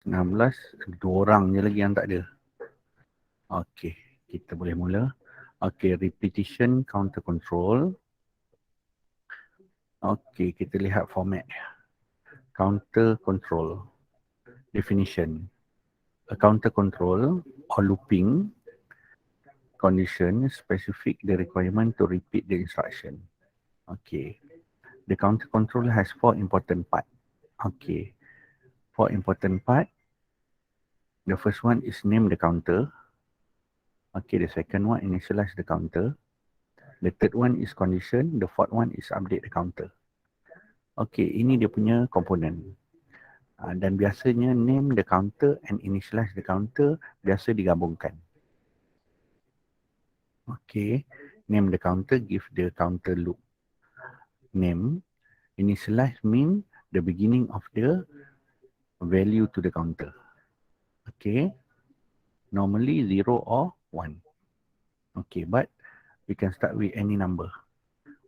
16, 2 orang je lagi yang tak ada. Okey, kita boleh mula. Okey, repetition counter control. Okey, kita lihat format. Counter control. Definition. A counter control or looping condition specific the requirement to repeat the instruction. Okay. The counter control has 4 important parts. Okay. 4 important parts. The first one is name the counter. Okay. The second one initialize the counter. The third one is condition. The fourth one is update the counter. Okay. Ini dia punya komponen. Dan biasanya name the counter and initialize the counter biasa digabungkan. Okay. Name the counter, give the counter loop name. Initialize mean the beginning of the value to the counter. Okay. Normally 0 or 1. Okay, but we can start with any number.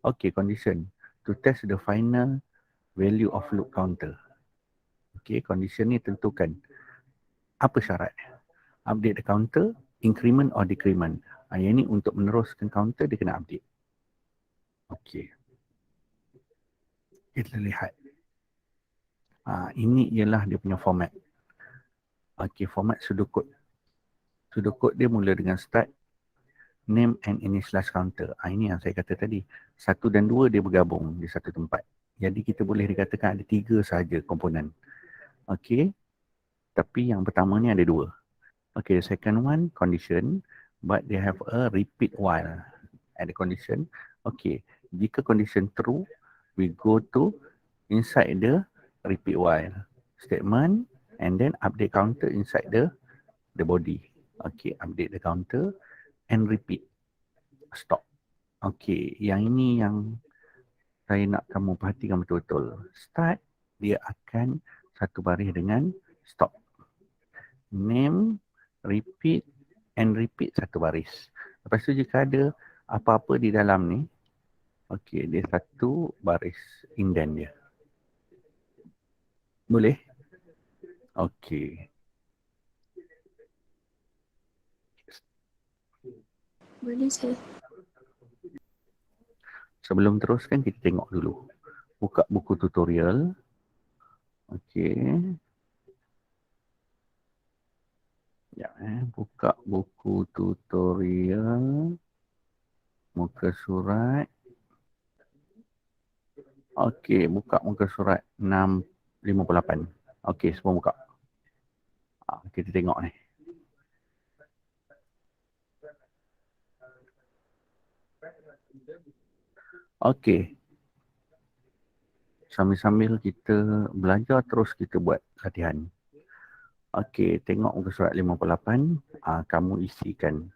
Okay, condition. To test the final value of loop counter. Okay, condition ni tentukan apa syarat. Update the counter, increment or decrement. Yang ni untuk meneruskan counter dia kena update. Okay. Kita lihat. Ini ialah dia punya format. Okay, format pseudocode. Pseudocode dia mula dengan start, name and initialize counter. Ini yang saya kata tadi. 1 dan 2 dia bergabung di satu tempat. Jadi kita boleh dikatakan ada 3 sahaja komponen. Okay. Tapi yang pertama ni ada 2. Okay, the second one condition, but they have a repeat while at the condition. Okay, jika condition true, we go to inside the repeat while statement and then update counter inside the body. Okay, update the counter and repeat. Stop. Okay, yang ini yang saya nak kamu perhatikan betul-betul. Start, dia akan satu baris dengan stop. Name, repeat and repeat satu baris. Lepas tu jika ada apa-apa di dalam ni, okey, dia satu baris indent dia. Boleh? Okey. Boleh saya. Sebelum teruskan kita tengok dulu. Buka buku tutorial. Okey. Ya, buka buku tutorial. Muka surat. Okey, buka muka surat 658. Okey, semua buka. Kita tengok ni. Okey. Sambil-sambil kita belajar terus kita buat latihan. Okey, tengok muka surat 58. Kamu isikan.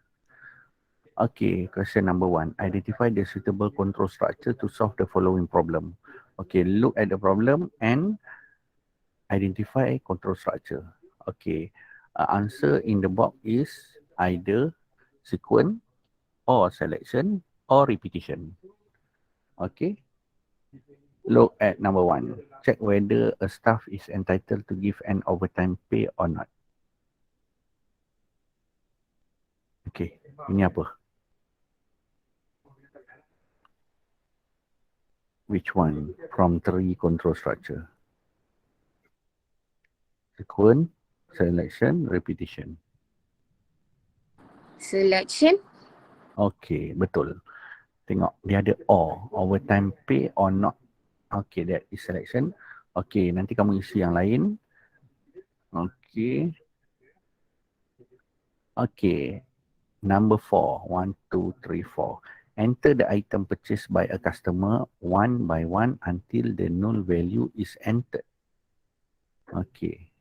Okey, question number 1. Identify the suitable control structure to solve the following problem. Okey, look at the problem and identify control structure. Okey, answer in the box is either sequence or selection or repetition. Okey. Look at number 1. Check whether a staff is entitled to give an overtime pay or not. Okay, ini apa? Which one from 3 control structure? Sequence, selection, repetition. Selection. Okay, betul. Tengok, dia ada or. Overtime pay or not. Okay, that is selection. Okay, nanti kamu isi yang lain. Okay. Okay. Number 4. 1, 2, 3, 4. Enter the item purchased by a customer one by one until the null value is entered. Okay.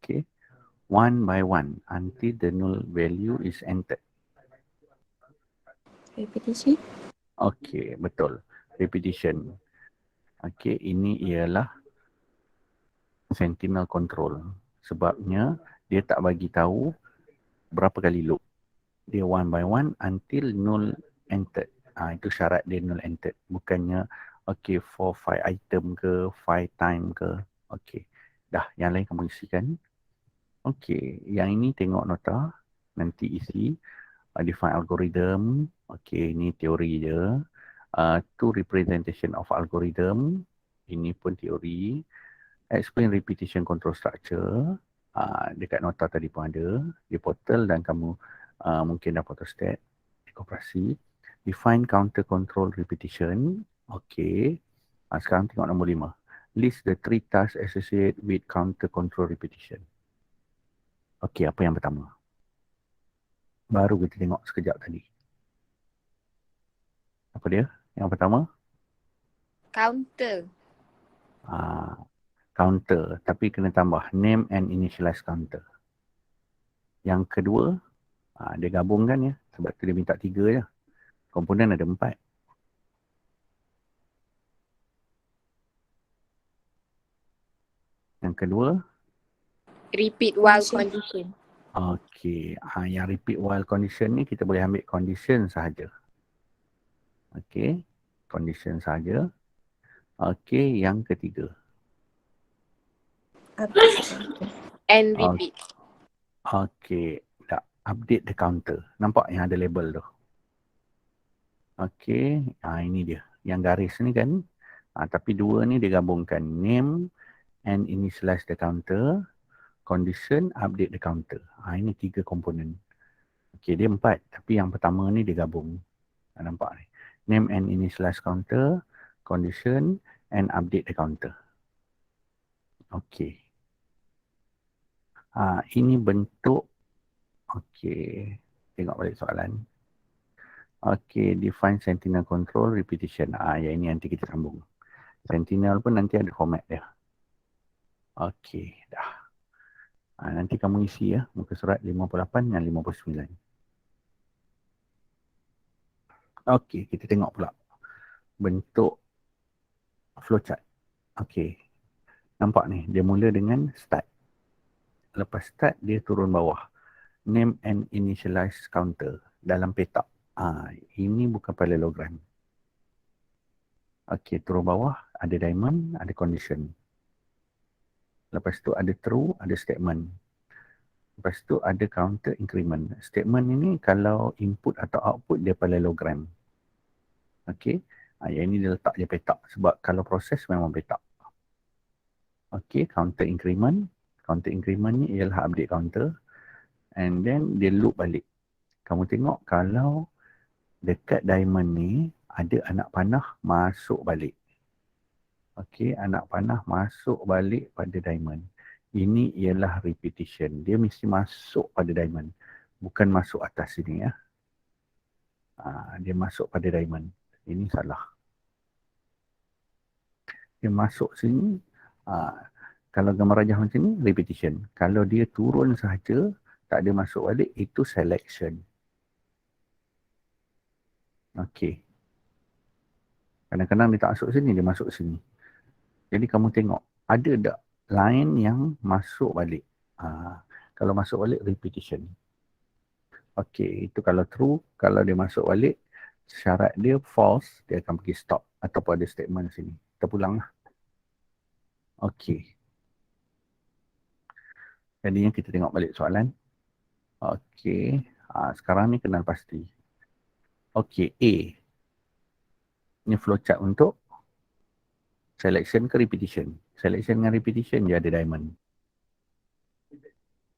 Okay. One by one until the null value is entered. Repetition. Okay, betul. Repetition. Okay, ini ialah sentinel control. Sebabnya dia tak bagi tahu berapa kali loop. Dia one by one until null entered. Itu syarat dia null entered. Bukannya Okay, for 5 item ke, 5 time ke. Okay. Dah, yang lain kamu isikan. Okay, yang ini tengok nota. Nanti isi. Define algorithm. Okay, ini teori je. Two representation of algorithm. Ini pun teori. Explain repetition control structure. Dekat nota tadi pun ada. Di portal dan kamu mungkin dah photostat. Operasi. Define counter control repetition. Okay. Sekarang tengok nombor 5. List the 3 tasks associated with counter control repetition. Okay, apa yang pertama? Baru kita tengok sekejap tadi. Apa dia? Yang pertama? Counter. Counter. Tapi kena tambah name and initialize counter. Yang kedua, dia gabungkan ya. Sebab tu dia minta 3 je. Komponen ada 4. Yang kedua, Repeat while condition. okey. Yang repeat while condition ni kita boleh ambil condition sahaja. Okey. Condition sahaja. Okey, yang ketiga. And repeat. Okey. Tak. Update the counter. Nampak yang ada label tu? Okey. Ini dia. Yang garis ni kan. Tapi dua ni dia gabungkan. Name and initialize the counter. Condition, update the counter. Ini 3 komponen. Okey, dia 4. Tapi yang pertama ni dia gabung. Nampak ni. Name and initialize counter. Condition and update the counter. Okey. Ini bentuk. Okey. Tengok balik soalan. Okey, define sentinel control repetition. Yang ini nanti kita sambung. Sentinel pun nanti ada format dia. Okey, dah. Nanti kamu isi ya, muka surat 58 dan 59. Okey, kita tengok pula bentuk flowchart. Okey, nampak ni, dia mula dengan start. Lepas start, dia turun bawah. Name and initialize counter dalam petak. Ini bukan parallelogram. Okey, turun bawah, ada diamond, ada condition. Lepas tu ada true, ada statement. Lepas tu ada counter increment. Statement ini kalau input atau output dia parallelogram. Okey. Yang ini dia letak je petak. Sebab kalau proses memang petak. Okey. Counter increment. Counter increment ni ialah update counter. And then dia loop balik. Kamu tengok kalau dekat diamond ni ada anak panah masuk balik. Okey. Anak panah masuk balik pada diamond. Ini ialah repetition. Dia mesti masuk pada diamond. Bukan masuk atas sini ya. Dia masuk pada diamond. Ini salah. Dia masuk sini. Kalau gambar rajah macam ni, repetition. Kalau dia turun sahaja, tak ada masuk balik, itu selection. Okey. Kadang-kadang dia tak masuk sini, dia masuk sini. Jadi kamu tengok, ada tak line yang masuk balik? Kalau masuk balik, repetition. Okey, itu kalau true. Kalau dia masuk balik, syarat dia false, dia akan pergi stop. Ataupun ada statement sini. Kita pulang lah. Okey. Jadinya kita tengok balik soalan. Okey. Sekarang ni kenal pasti. Okey, A. Ini flowchart untuk selection ke repetition. Selection dengan repetition dia ada diamond.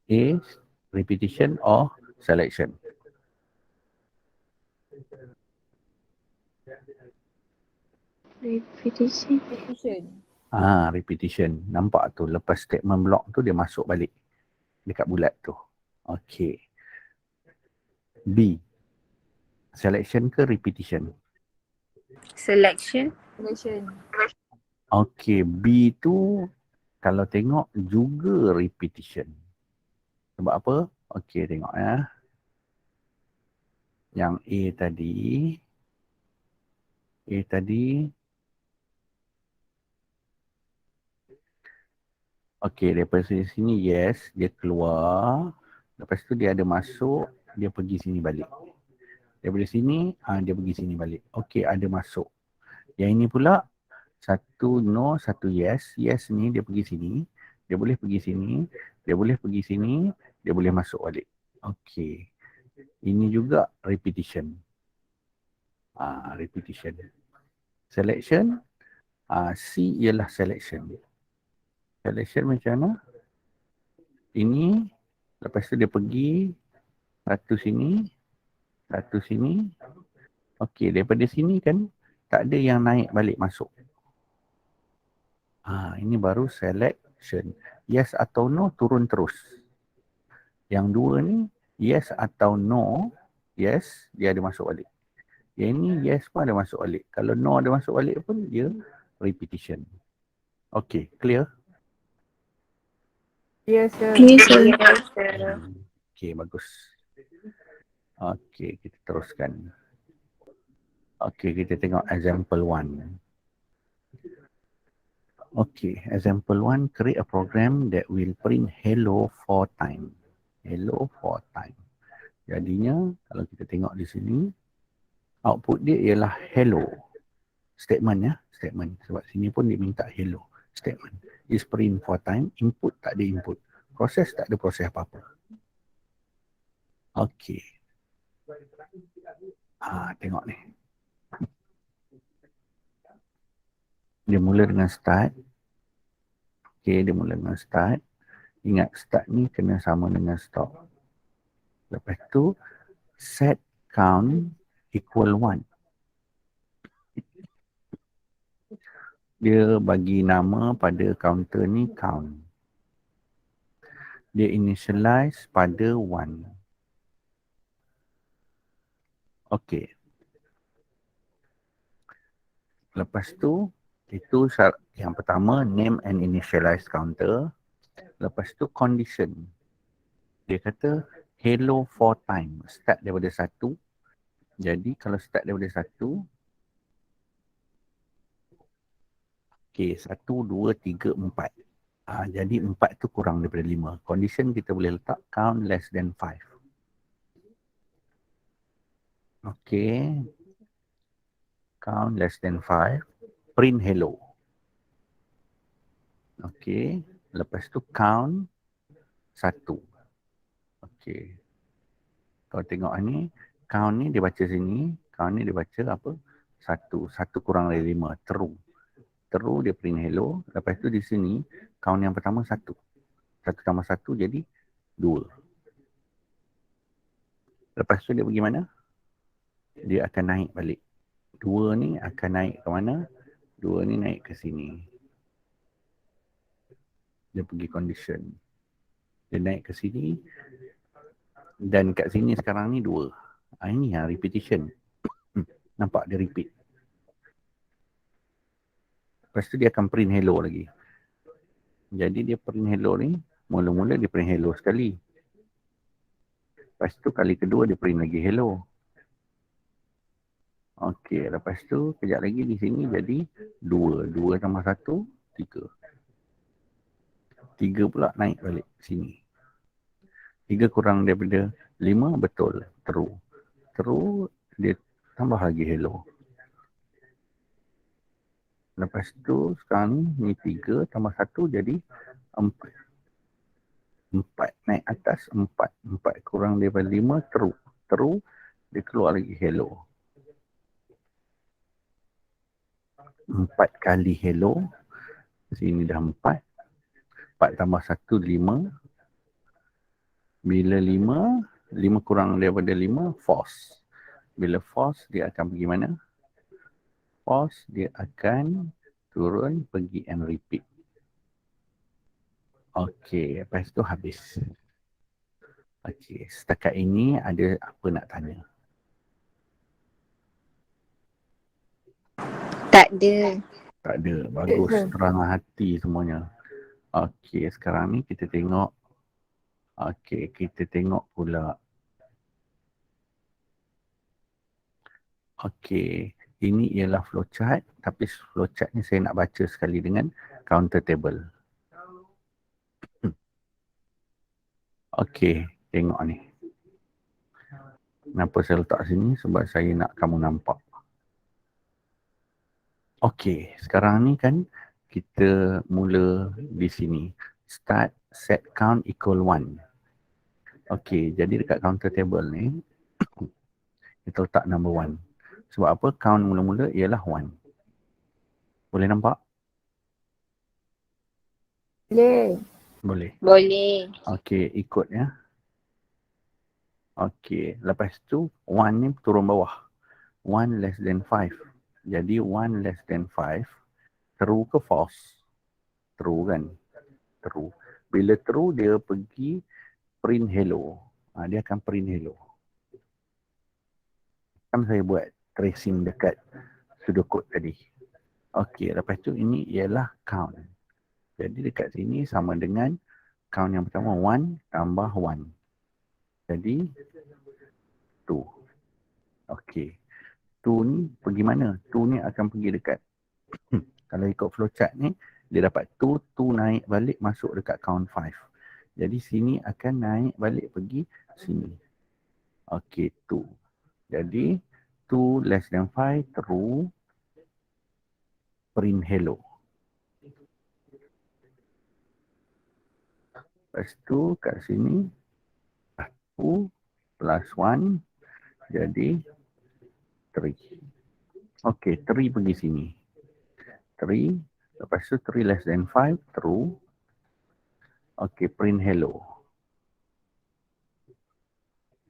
A, repetition or selection. Repetition. Repetition. Nampak tu lepas statement block tu dia masuk balik dekat bulat tu. Okey. B. Selection ke repetition? Selection. Okey, B tu kalau tengok juga repetition. Sebab apa? Okey, tengok ya. Yang A tadi. Okey, daripada sini yes, dia keluar. Lepas tu dia ada masuk, dia pergi sini balik. Daripada sini, dia pergi sini balik. Okey, ada masuk. Yang ini pula, Satu no, satu yes. Yes ni dia pergi sini, dia boleh pergi sini, dia boleh pergi sini, dia boleh masuk balik. Okey. Ini juga repetition. Repetition. Selection. C ialah selection. Selection macam mana? Ini, lepas tu dia pergi, satu sini, satu sini. Okey, daripada sini kan, tak ada yang naik balik masuk. Ini baru selection. Yes atau no, turun terus. Yang dua ni, yes atau no, yes, dia ada masuk balik. Yang ni, yes pun ada masuk balik. Kalau no ada masuk balik pun, dia repetition. Okey, clear? Yes, sir. Yes, sir. Yes, sir. Okey, bagus. Okey, kita teruskan. Okey, kita tengok example 1. Okay, example 1, create a program that will print hello 4 times. Hello 4 times. Jadinya, kalau kita tengok di sini, output dia ialah hello. Statement ya, statement. Sebab sini pun dia minta hello. Statement. Is print 4 times, input tak ada input. Proses tak ada proses apa-apa. Okay. Tengok ni. Dia mula dengan start. Okay, dia mula dengan start. Ingat start ni kena sama dengan stop. Lepas tu set count equal 1. Dia bagi nama pada counter ni count. Dia initialize pada 1. Okay. Lepas tu, itu yang pertama, name and initialize counter. Lepas tu condition. Dia kata hello 4 times. Start daripada 1. Jadi kalau start daripada 1, okay, 1, 2, 3, 4. Jadi 4 tu kurang daripada 5. Condition kita boleh letak count less than 5. Okay. Count less than 5. Print hello. Okay. Lepas tu count 1. Okay. Kalau tengok ni, count ni dia baca sini. Count ni dia baca apa? 1. 1 kurang dari 5. True. True dia print hello. Lepas tu di sini, count yang pertama 1. 1 tambah 1 jadi 2. Lepas tu dia pergi mana? Dia akan naik balik. 2 ni akan naik ke mana? 2 ni naik ke sini. Dia pergi condition. Dia naik ke sini. Dan kat sini sekarang ni 2. Ini yang repetition. Nampak dia repeat. Lepas tu dia akan print hello lagi. Jadi dia print hello ni, mula-mula dia print hello sekali. Lepas tu kali kedua dia print lagi hello. Okey, lepas tu kejap lagi di sini jadi 2. 2 tambah 1, 3. 3 pula naik balik sini. 3 kurang daripada 5, betul. True. True, dia tambah lagi hello. Lepas tu sekarang ni 3 tambah 1 jadi 4. 4 naik atas 4. 4 kurang daripada 5, true. True, dia keluar lagi hello. 4 kali hello. Sini dah 4. 4 tambah 1, 5. Bila 5, 5 kurang daripada 5, false. Bila false, dia akan pergi mana? False, dia akan turun, pergi and repeat. Okey, lepas tu habis. Okey, setakat ini ada apa nak tanya? Tak ada. Tak ada. Bagus. Terang hati semuanya. Okey, sekarang ni kita tengok. Okey, kita tengok pula. Okey, ini ialah flowchart. Tapi flowchart ni saya nak baca sekali dengan counter table. Okey, tengok ni. Kenapa saya letak sini? Sebab saya nak kamu nampak. Okey, sekarang ni kan kita mula di sini. Start set count equal 1. Okey, jadi dekat counter table ni kita letak number 1. Sebab apa? Count mula-mula ialah 1. Boleh nampak? Boleh. Boleh. Boleh. Okey, ikut ya. Okey, lepas tu 1 ni turun bawah. 1 less than 5. Jadi 1 less than 5 true ke false? True kan? True. Bila true dia pergi print hello. Dia akan print hello. Kan saya buat tracing dekat pseudocode tadi. Okey, lepas tu ini ialah count. Jadi dekat sini sama dengan count yang pertama 1 tambah 1. Jadi 2. Okey. 2 ni pergi mana? 2 ni akan pergi dekat kalau ikut flowchart ni dia dapat 2, 2 naik balik masuk dekat count 5. Jadi sini akan naik balik pergi sini. Okey, 2. Jadi 2 less than 5 true, print hello. Lepas tu kat sini 2 plus 1 jadi 3. Okey, 3 pergi sini. 3, lepas tu 3 less than 5 true. Okey, print hello.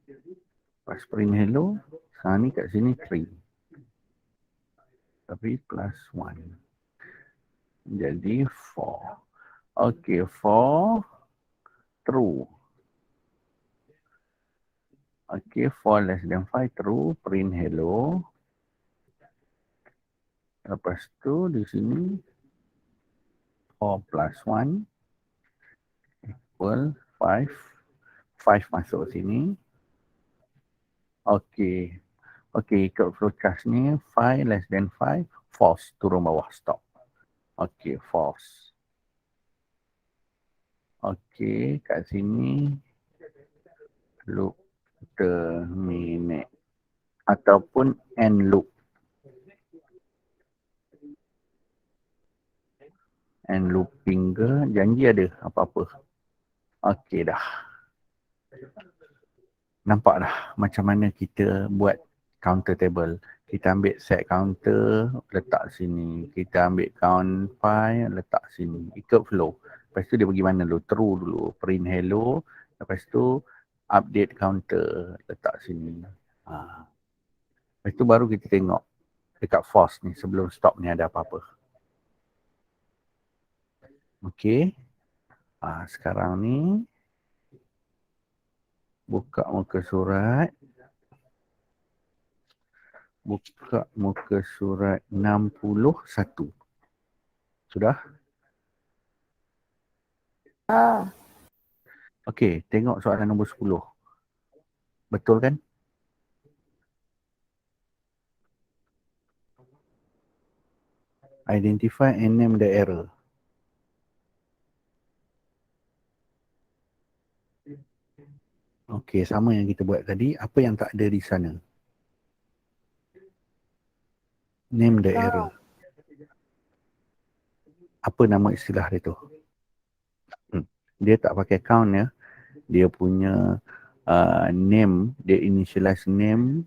Lepas print hello, sekarang ni kat sini 3. 3 plus 1. Jadi 4. Okey, 4 true. Okey, 4 less than 5 true, print hello. Lepas tu di sini 4 plus 1 equal 5. 5 masuk sini. Okey. Okey, ikut flowchart ni 5 less than 5 false, turun bawah stop. Okey, false. Okey, kat sini loop terminate ataupun end loop. End looping ke, janji ada apa-apa. Okey dah. Nampak dah macam mana kita buat counter table. Kita ambil set counter, letak sini. Kita ambil count 5, letak sini. Ikut flow. Lepas tu dia pergi mana dulu? True dulu. Print hello. Lepas tu update counter, letak sini. Lepas tu baru kita tengok dekat false ni sebelum stop ni ada apa-apa. Okey. Sekarang ni buka muka surat. Buka muka surat 61. Sudah? Okey, tengok soalan nombor 10. Betul kan? Identify and name the error. Okey, sama yang kita buat tadi. Apa yang tak ada di sana? Name the error. Apa nama istilah dia tu? Dia tak pakai count ya. Dia punya name, dia initialize name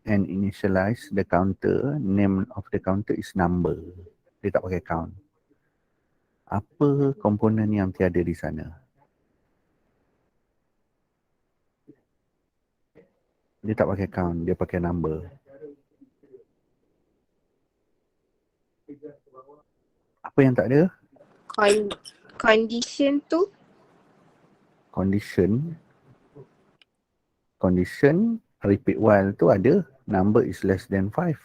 and initialize the counter. Name of the counter is number. Dia tak pakai count. Apa komponen yang tiada di sana? Dia tak pakai count, dia pakai number. Apa yang tak ada? Condition tu. Condition repeat while tu ada, number is less than 5.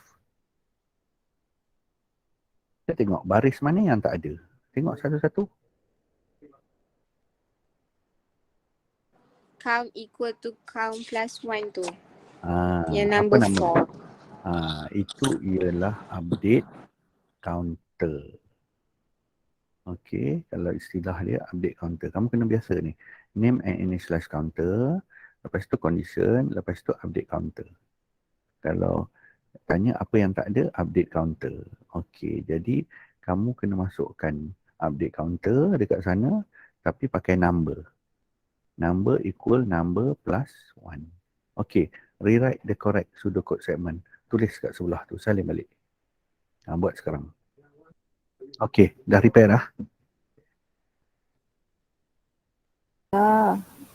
Kita tengok baris mana yang tak ada. Tengok satu-satu. Count equal to count plus 1 tu. Apa Yang number nama? 4. Itu ialah update counter. Okey, kalau istilah dia update counter. Kamu kena biasa ni. Name and initialize counter, lepas tu condition, lepas tu update counter. Kalau Tanya apa yang tak ada, update counter. Okey, jadi kamu kena masukkan update counter dekat sana tapi pakai number. Number equal number plus 1. Okey, rewrite the correct pseudocode segment. Tulis kat sebelah tu, salin balik. Buat sekarang. Okey, dah repair dah?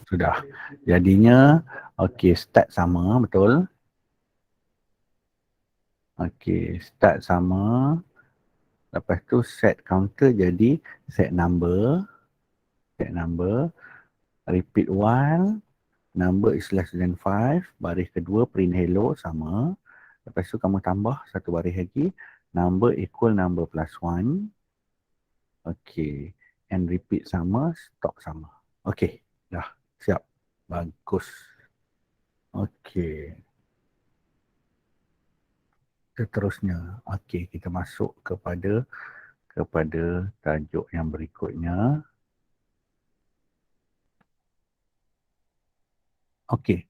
Sudah. Jadinya, okey, start sama, betul? Okey, start sama. Lepas tu set counter jadi set number. Set number. Repeat while. Number is less than 5. Baris kedua print hello sama. Lepas tu kamu tambah satu baris lagi. Number equal number plus 1. Okey. And repeat sama, stop sama. Okey. Dah. Siap. Bagus. Okey. Seterusnya. Okey. Kita masuk kepada tajuk yang berikutnya. Okey.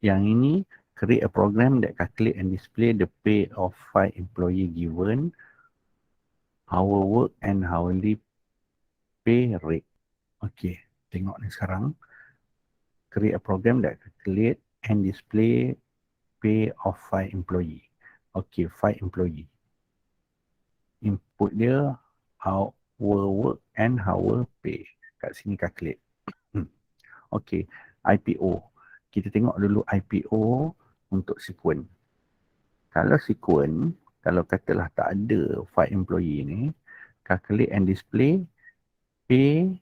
Yang ini, create a program that calculate and display the pay of 5 employee given hour work and hourly pay rate. Okey, tengok ni sekarang. Create a program that calculate and display pay of 5 employee. Okey, 5 employee. Input dia hour work and hour pay. Kat sini calculate. Okey, IPO. Kita tengok dulu IPO untuk sequence. Kalau sequence, kalau katalah tak ada 5 employee ni, calculate and display pay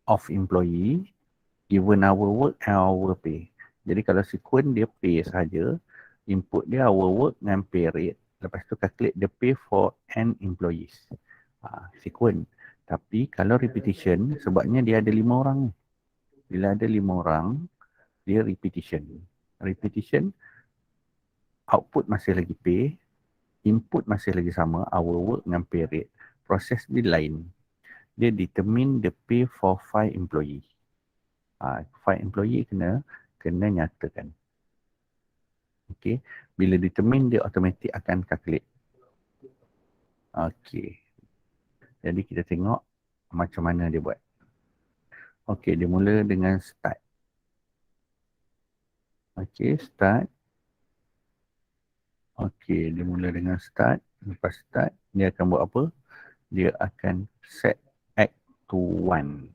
of employee given our work and our pay. Jadi kalau sequence dia pay saja, input dia our work dengan pay rate. Lepas tu calculate the pay for an employees. Sequence. Tapi kalau repetition, sebabnya dia ada 5 orang. Bila ada 5 orang, dia repetition. Repetition, output masih lagi pay, input masih lagi sama, our work dengan pay rate. Proses dia lain. Dia determine the pay for 5 employee. 5 employee kena nyatakan. Okey, bila determine dia automatic akan calculate. Okey. Jadi kita tengok macam mana dia buat. Okey, dia mula dengan start. Okey, start. Okey, dia mula dengan start. Lepas start, dia akan buat apa? Dia akan set act to 1.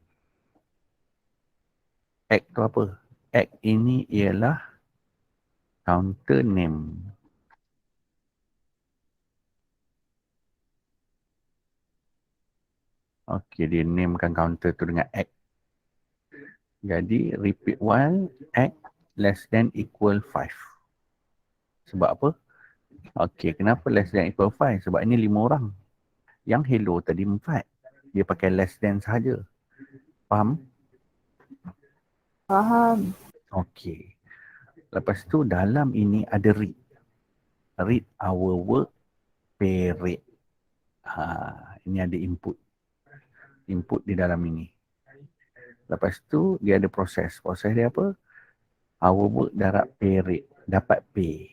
Act tu apa? Act ini ialah counter name. Okey, dia namekan counter tu dengan act. Jadi repeat while act less than equal 5. Sebab apa? Okey, kenapa less than equal 5? Sebab ini 5 orang. Yang hello tadi 4. Dia pakai less than sahaja. Faham? Faham. Okey. Lepas tu dalam ini ada read. Read our work pay rate. Ini ada input. Input di dalam ini. Lepas tu dia ada proses. Proses dia apa? Our work darab pay rate. Dapat pay.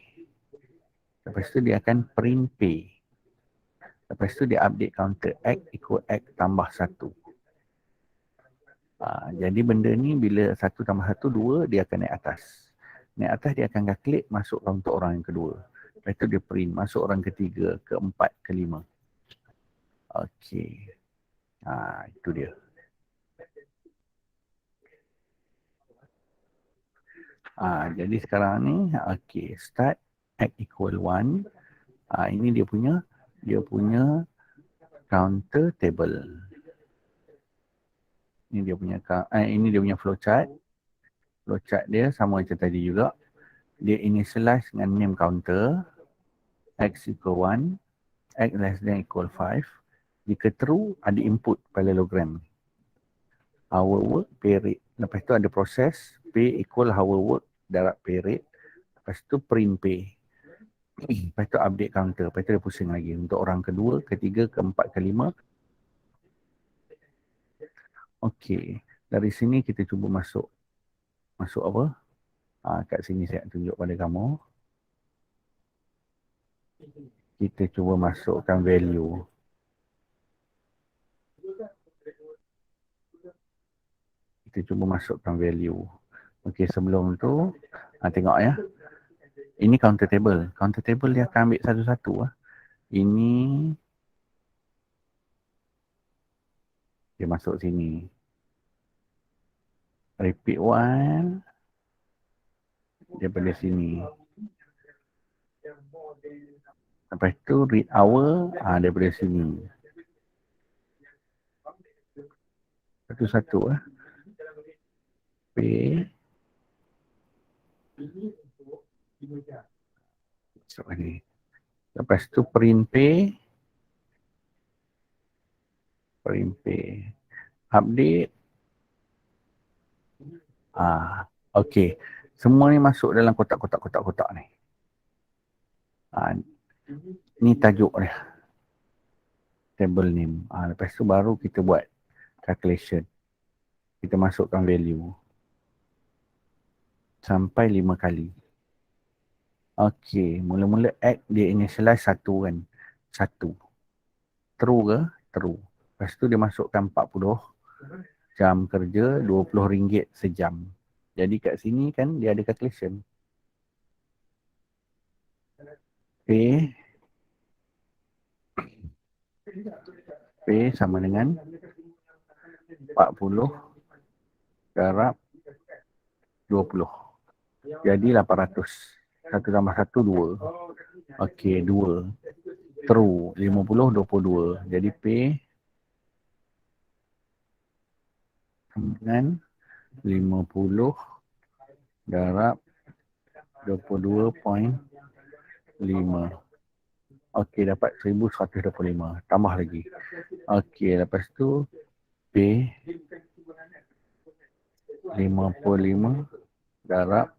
Lepas tu dia akan print pay. Lepas tu dia update counter X equal X tambah 1. Jadi benda ni bila 1 tambah 1, 2, dia akan naik atas. Naik atas dia akan calculate masuk untuk orang yang kedua. Lepas tu dia print masuk orang ketiga, keempat, kelima. Okey. Itu dia. Jadi sekarang ni, okey, start X equal 1. Ini dia punya counter table. Ini dia punya flowchart. Flowchart dia sama macam tadi juga. Dia initialize dengan name counter. X equal 1. X less than equal 5. Jika true, ada input parallelogram. Our work, pay rate. Lepas tu ada proses. Pay equal our work darab pay rate. Lepas tu print pay. Lepas tu update counter. Lepas tu dia pusing lagi. Untuk orang kedua, ketiga, keempat, kelima. Okey. Dari sini kita cuba masuk. Masuk apa? Kat sini saya tunjuk pada kamu. Kita cuba masukkan value. Kita cuba masukkan value. Okey, sebelum tu, tengok ya. Ini counter table. Counter table dia akan ambil satu-satu. Ini dia masuk sini. Repeat one daripada sini. Lepas tu read hour daripada sini. Satu-satu P. Masuk ni. Lepas tu print P. Print P. Update. Okey. Semua ni masuk dalam kotak-kotak ni. Ni tajuk dia. Table name. Lepas tu baru kita buat calculation. Kita masukkan value. Sampai 5 kali. Okey. Mula-mula add dia initialize 1 kan. 1. True ke? True. Lepas tu dia masukkan 40 jam kerja, RM20 sejam. Jadi kat sini kan dia ada calculation. P sama dengan 40 darab 20. Jadi 800. 1 tambah 1, 2. Okey, 2. True. 50, 22. Jadi P dengan 50 darab 22.5. Okey, dapat 1125. Tambah lagi. Okey, lepas tu P 55 darab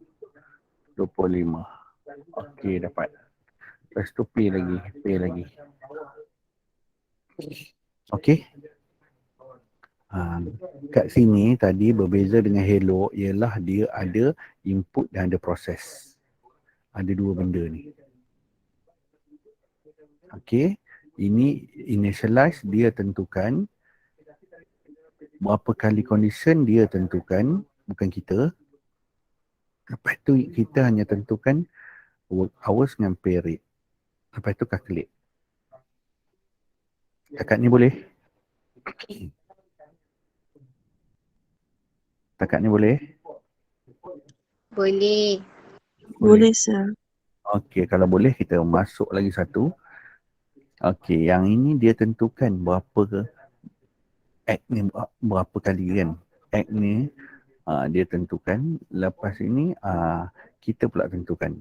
25. Okey, dapat. Lepas tu P lagi. Okey. Kat sini tadi berbeza dengan hello ialah dia ada input dan ada proses. Ada dua benda ni. Okey. Ini initialize dia tentukan. Berapa kali condition dia tentukan. Bukan kita. Lepas tu kita hanya tentukan work hours dengan pay rate. Lepas tu calculate. Takat ni boleh? Takat ni boleh? Boleh. Boleh, sir. Okey, kalau boleh kita masuk lagi satu. Okey, yang ini dia tentukan berapa ke act ni berapa kali kan. Act ni dia tentukan. Lepas ini kita pula tentukan.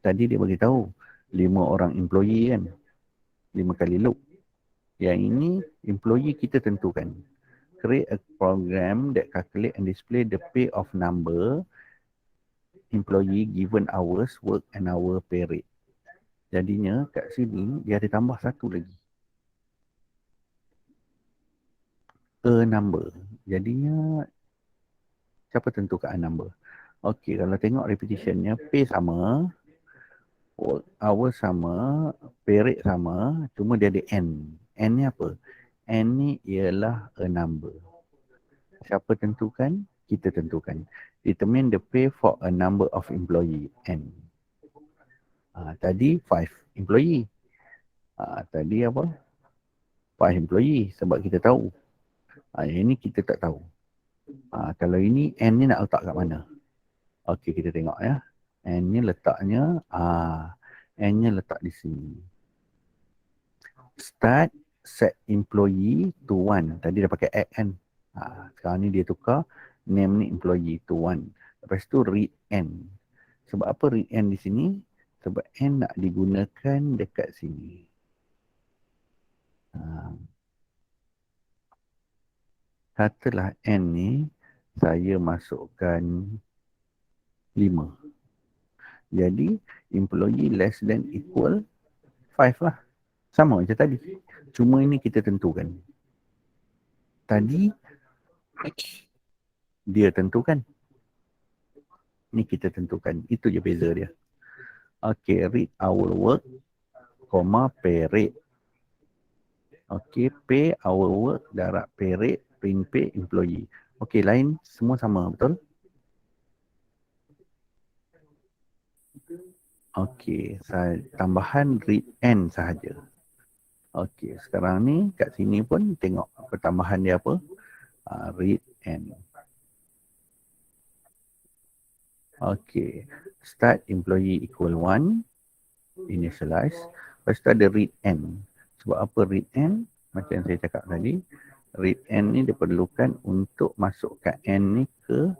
Tadi dia bagi tahu 5 orang employee kan. 5 kali loop. Yang ini employee kita tentukan. Create a program that calculate and display the pay of number employee given hours work and hour pay rate. Jadinya kat sini dia ada tambah satu lagi. A number. Jadinya siapa tentukan A number? Okey, kalau tengok repetitionnya pay sama, work hour sama, pay rate sama, cuma dia ada N. N ni apa? N ni ialah a number. Siapa tentukan? Kita tentukan. Determine the pay for a number of employee. N. Tadi 5 employee. Tadi apa? 5 employee sebab kita tahu. Yang ini kita tak tahu. Kalau ini N ni nak letak kat mana? Okey, kita tengok ya. N ni letaknya, N nya letak di sini. Start set employee to 1. Tadi dah pakai add kan. Sekarang ni dia tukar name ni employee to 1. Lepas tu read N. Sebab apa read N di sini? Sebab N nak digunakan dekat sini. Katalah N ni saya masukkan 5. Jadi employee less than equal 5 lah. Sama macam tadi. Cuma ini kita tentukan. Tadi dia tentukan. Ni kita tentukan. Itu je beza dia. Okay, read our work, pay rate. Okay, pay our work, darab pay rate, print pay employee. Okay, lain semua sama, betul? Okay, tambahan read end sahaja. Okay, sekarang ni kat sini pun tengok pertambahan dia apa. Read end. Okay, start employee equal 1, initialize. Lepas tu ada read end. Sebab apa read end? Macam yang saya cakap tadi, read end ni diperlukan untuk masukkan end ni ke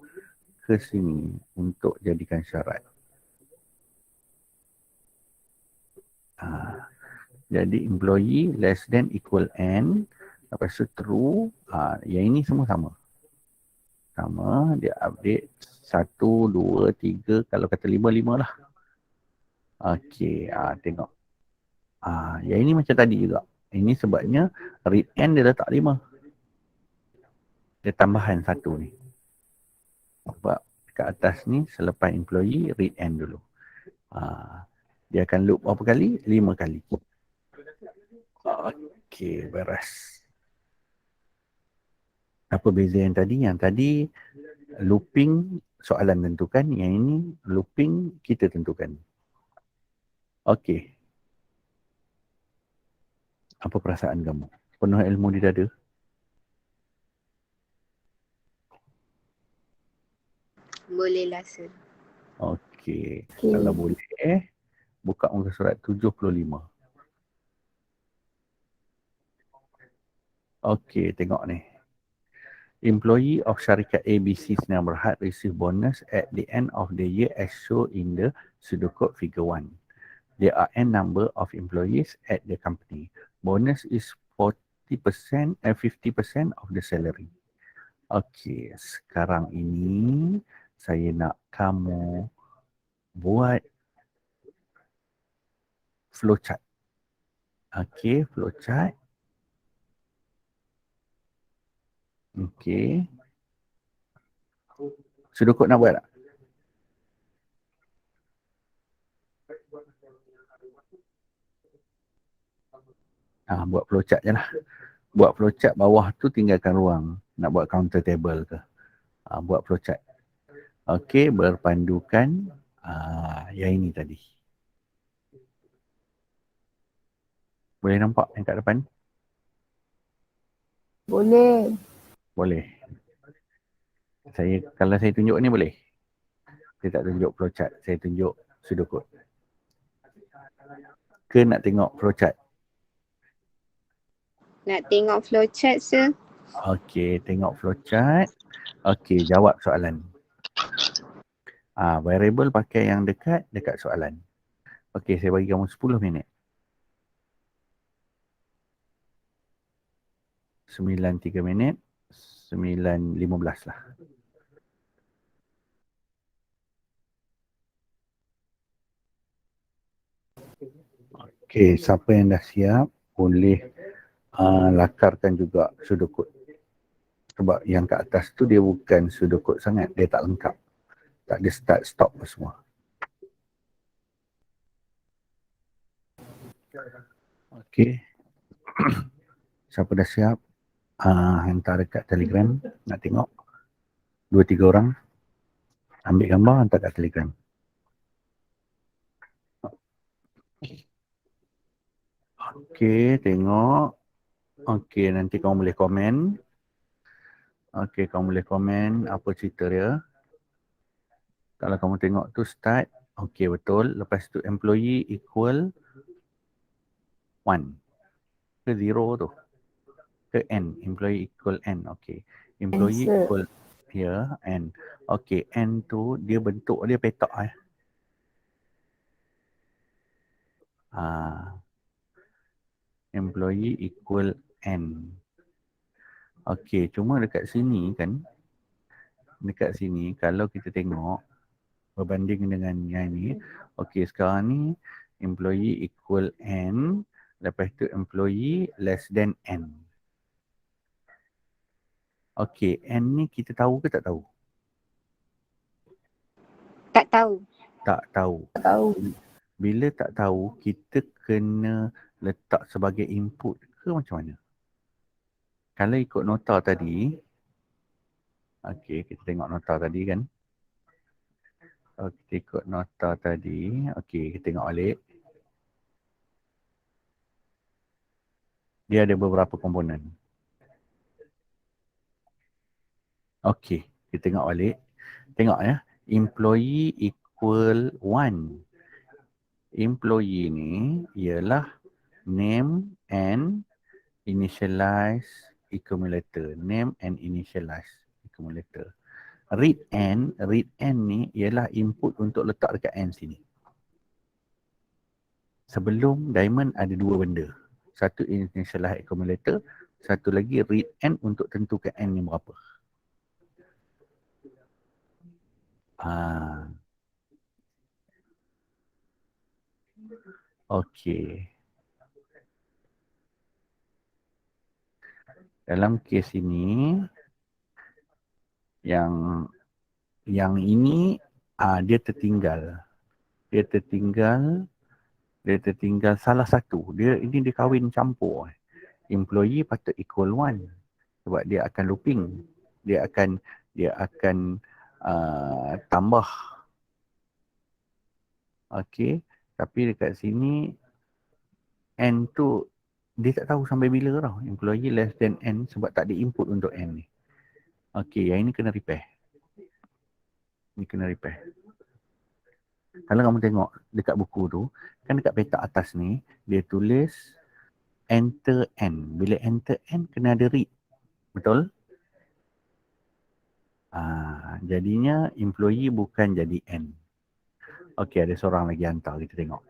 sini untuk jadikan syarat. Jadi employee less than equal n, lepas tu true, yang ini semua sama. Sama, dia update 1, 2, 3, kalau kata 5, 5 lah. Okey, tengok. Yang ini macam tadi juga. Ini sebabnya read n dia letak 5. Dia tambahan 1 ni. Sebab kat atas ni selepas employee read n dulu. Dia akan loop berapa kali? 5 kali. Okey, beres. Apa beza yang tadi? Yang tadi looping soalan tentukan, yang ini looping kita tentukan. Okey. Apa perasaan kamu? Penuh ilmu di dada? Boleh lah, sir. Okey. Kalau boleh, buka muka surat 75. Okey, tengok ni. Employee of Syarikat ABC Sdn Bhd receive bonus at the end of the year as shown in the pseudocode figure 1. There are n number of employees at the company. Bonus is 40% and 50% of the salary. Okey, sekarang ini saya nak kamu buat flowchart. Okey, flowchart. Okey. Sudokod nak buat tak? Buat flowchart je lah. Buat flowchart bawah tu tinggalkan ruang. Nak buat counter table ke. Buat flowchart. Okey, berpandukan yang ini tadi. Boleh nampak yang kat depan? Boleh. Boleh. Kalau saya tunjuk ni boleh? Saya tak tunjuk flowchart, saya tunjuk pseudocode. Ke nak tengok flowchart? Nak tengok flowchart, sir? Okey, tengok flowchart. Okey, jawab soalan. Variable pakai yang dekat soalan. Okey, saya bagi kamu 10 minit. 9.3 minit, 9.15 lah. Okey, siapa yang dah siap boleh lakarkan juga pseudocode. Sebab yang kat atas tu dia bukan pseudocode sangat, dia tak lengkap. Tak ada start, stop semua. Okey. Siapa dah siap? Hantar dekat Telegram, nak tengok. 2-3 orang. Ambil gambar, hantar kat Telegram. Okey, tengok. Okey, nanti kamu boleh komen. Okey, kamu boleh komen apa cerita dia. Kalau kamu tengok tu start, okey betul. Lepas tu employee equal 1. Ke 0 tu. Ke n, employee equal n. Okey. Employee Answer. equal here n. Okey, n tu dia bentuk dia petak employee equal n. Okey, cuma dekat sini kan, dekat sini kalau kita tengok berbanding dengan yang ni, okey sekarang ni employee equal n, lepas tu employee less than n. Okey, n ni kita tahu ke tak tahu? Tak tahu. Tak tahu. Tak tahu. Bila tak tahu, kita kena letak sebagai input ke macam mana? Kalau ikut nota tadi, okey, kita tengok nota tadi kan. Kita ikut nota tadi. Okey, kita tengok balik. Dia ada beberapa komponen. Okey, kita tengok balik. Tengok ya. Employee equal 1. Employee ni ialah name and initialize accumulator. Name and initialize accumulator. Read n ni ialah input untuk letak dekat n sini. Sebelum diamond ada dua benda. Satu initialize accumulator, satu lagi read n untuk tentukan n ni berapa. Okey. Dalam kes ini yang ini dia tertinggal. Dia tertinggal salah satu. Dia kahwin campur. Employee patut equal 1 sebab dia akan looping. Dia akan tambah. Okey, tapi dekat sini n tu dia tak tahu sampai bila tau. Employee less than n sebab tak ada input untuk n ni. Okey, yang ini kena repair. Ini kena repair. Kalau kamu tengok dekat buku tu, kan dekat petak atas ni, dia tulis enter n. Bila enter n, kena ada read. Betul? Jadinya employee bukan jadi n. Okey, ada seorang lagi hantar, kita tengok.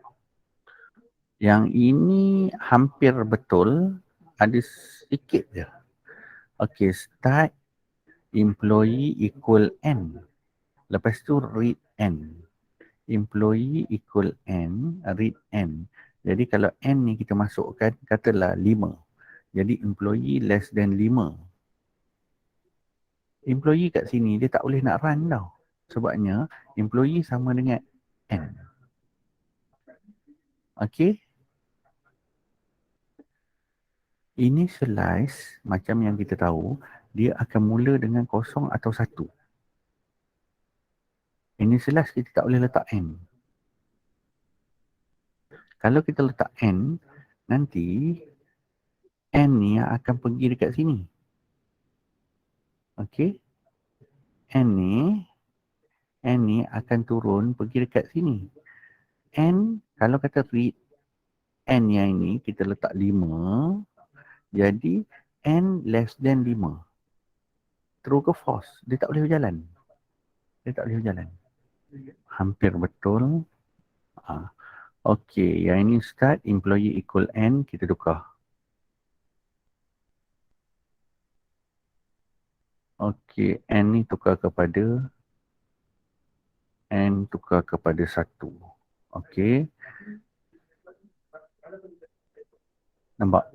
Yang ini hampir betul, ada sedikit je. Okey, start employee equal n. Lepas tu read n. Employee equal n, read n. Jadi kalau n ni kita masukkan, katalah 5. Jadi employee less than 5. Employee kat sini dia tak boleh nak run tau. Sebabnya employee sama dengan n. Okey. Initialize macam yang kita tahu, dia akan mula dengan 0 atau 1. Initialize kita tak boleh letak n. Kalau kita letak n, nanti n ni akan pergi dekat sini. Okey. N ni akan turun pergi dekat sini. N, kalau kata read n yang ini kita letak 5, jadi n less than 5. True ke false? Dia tak boleh berjalan. Hampir betul. Okey, yang ini start employee equal n, kita tukar. Okey, n ni tukar kepada 1. Okey. Nampak?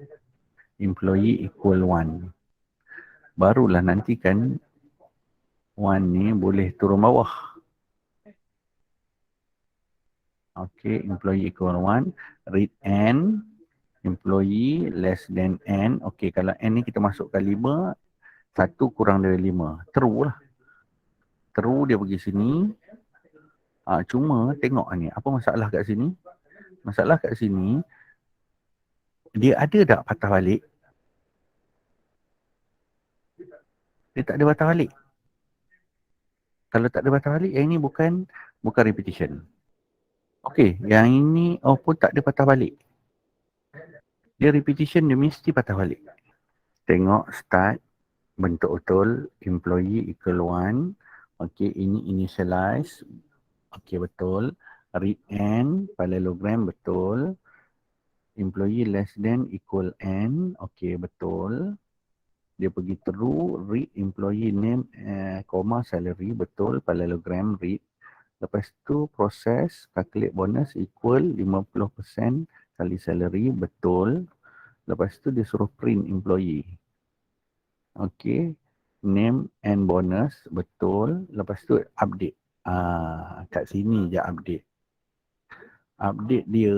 Employee equal 1. Barulah nanti kan 1 ni boleh turun bawah. Okey, employee equal 1. Read n. Employee less than n. Okey, kalau n ni kita masukkan 5, 1 kurang dari 5. True lah. True dia pergi sini. Cuma tengok ni, apa masalah kat sini? Masalah kat sini, dia ada tak patah balik? Dia tak ada patah balik. Kalau tak ada patah balik, yang ini bukan repetition. Okey, yang ini pun tak ada patah balik. Dia repetition, dia mesti patah balik. Tengok start, bentuk betul, employee equal 1. Okey, ini initialize. Okey, betul. Read n, parallelogram, betul. Employee less than equal n. Okey, betul. Dia pergi true, read employee name, salary, betul. Parallelogram, read. Lepas tu proses calculate bonus equal 50% kali salary, betul. Lepas tu dia suruh print employee. Okey, name and bonus, betul. Lepas tu update. Kat sini je update. Update dia